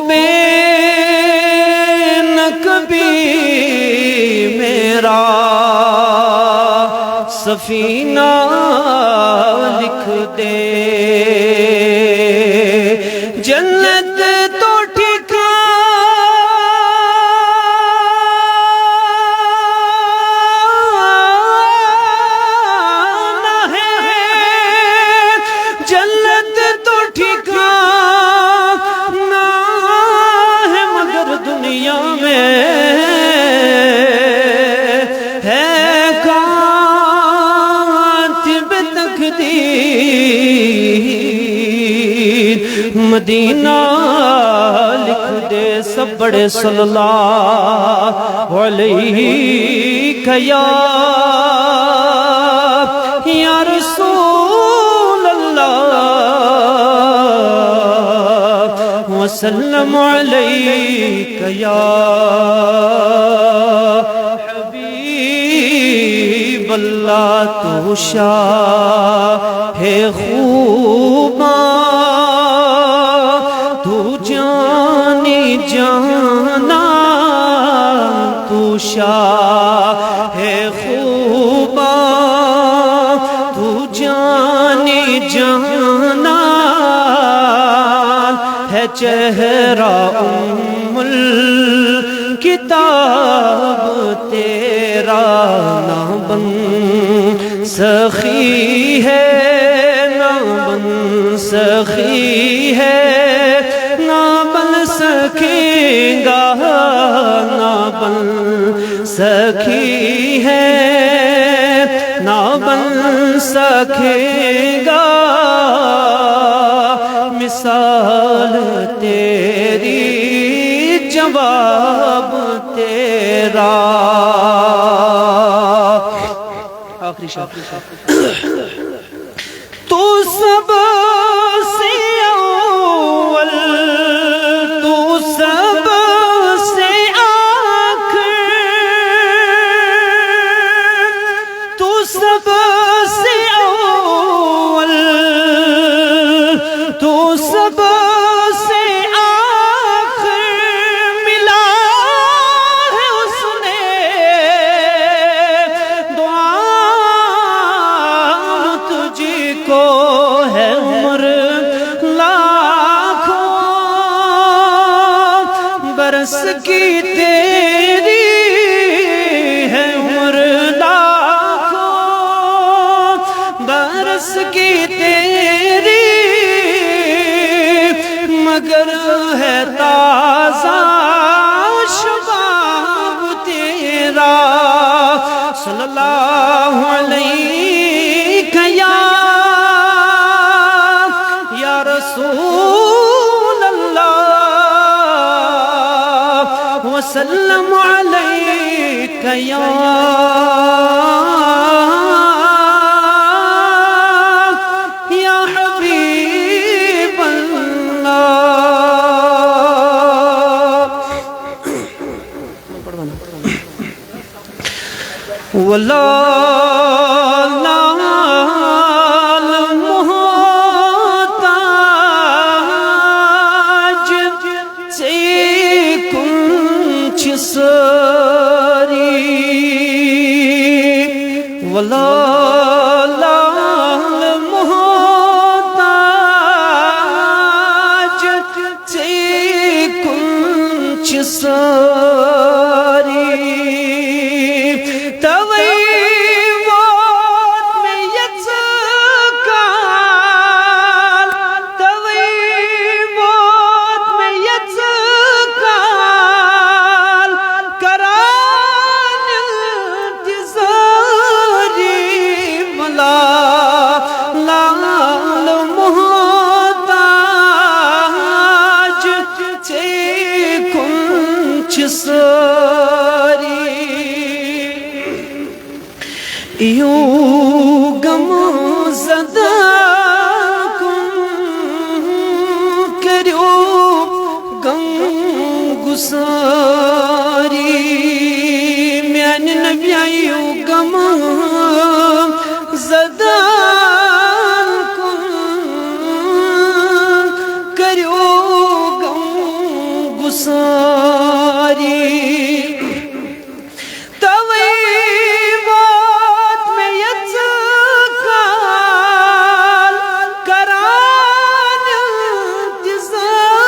ڈوبے نہ کبھی میرا سفینہ لکھ دے جنت تو ٹھکانہ ہے جنت تو ٹھکانہ ہے مگر دنیا میں مدینہ لکھ دے سب بڑے صلی اللہ علیہ یا رسول اللہ وسلم علیہ یا حبیب اللہ تو شاہ خوباں تو جانی جانا تو شاہ خوباں تو جانی جانا ہے چہرہ ام الکتاب تیرا نہ بن سخی ہے نہ بن سخی ہے نہ بن سکے گا نہ بن سکی ہے نہ بن سکے گا مثال تیری جواب تیرا آخری شاہ تو سب سے اول تو سب سے آخر تو سب سے اول تو سب سے آخر ملا ہے اس نے دعا تجھ کو ہے عمر لاکھوں برس کی تیری ہے عمر لاکھوں برس کی تیری مگر ہے تازہ شباب تیرا صلی اللہ علیہ یا رسول اللہ وسلم علیہ یا حبیب اللہ ولا لال محتاج سے کچھ ساری توئی وات میں یزکال توئی وات میں یزکال کران لال محتاج سے کچھ ساری یوں غم زدہ کن کریو غم گساری میان نبی یوں غم زدہ کریو غم ساری توی وات میں یتکال کران انتظاری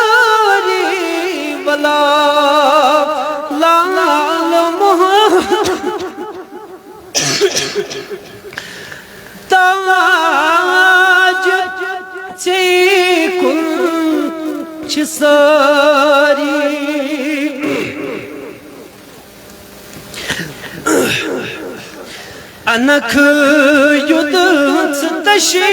ولا لال تاج چی کنچ ساری انک یدت تشریف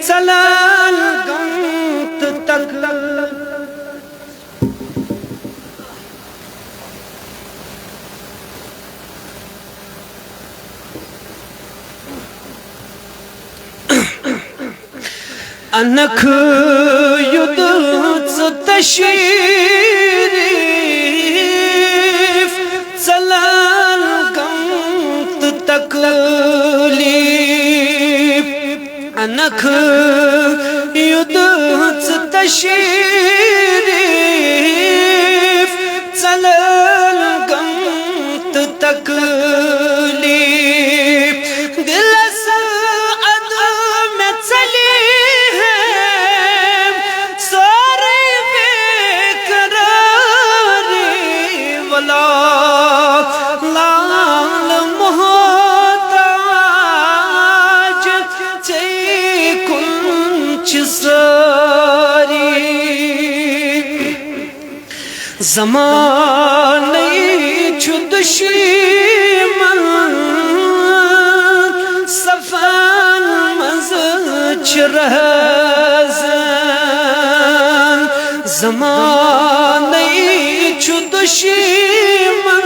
چلال گمت تک انک یدت تشریف چلال گمت تکلیف انک یدت تشریف چلال گمت تکلیف دل سعد میں چلی لال محتاج چی کنچ ساری زمانی چو دشمن صفان مزچ رہزن زمانی چو دشمن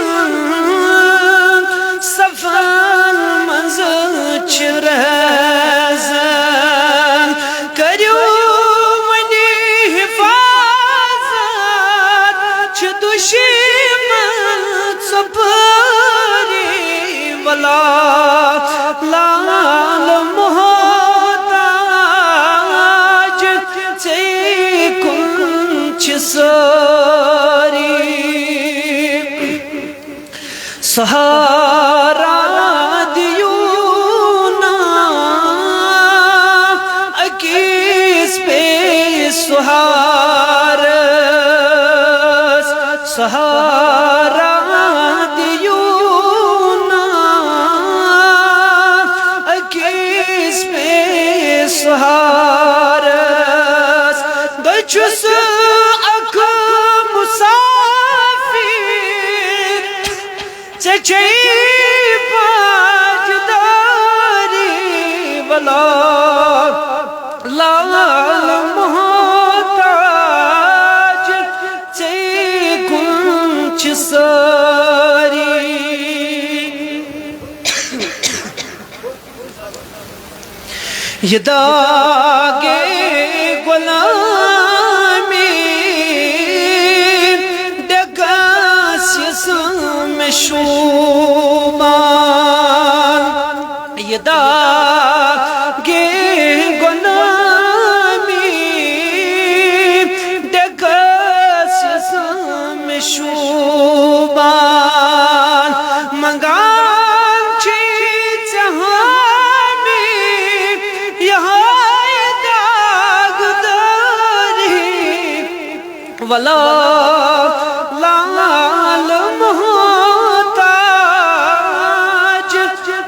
صفان مزچ رہزن کریو منی حفاظت چو دشمن سپری ولا لال محتاج چی کنچ ساری سہارا دیونا اکیس پہ سہارس سہارا دیونا اکیس پہ سہارس بچس اک مسافر چچی پاجداری ولا لال محتاج چی کنچ ساری یہ داغ غلامی ڈگاس جسم شومان یہ داغ غلامی ڈگاس جسم شومان منگان چی جہامی یہاں داغ داری ولا لال محتاج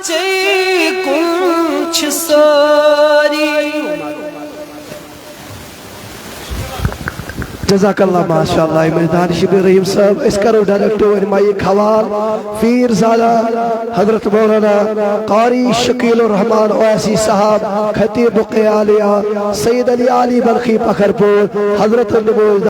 چی کنچ ساری جزاک اللہ ماشاءاللہ مجدان شبیر رحیم صاحب اس کرو ڈائریکٹر مائک حوال پیر زادہ حضرت مولانا قاری شکیل الرحمن اویسی صاحب خطیب قیالیہ سید علی علی برخی پکھرپور حضرت النبوذ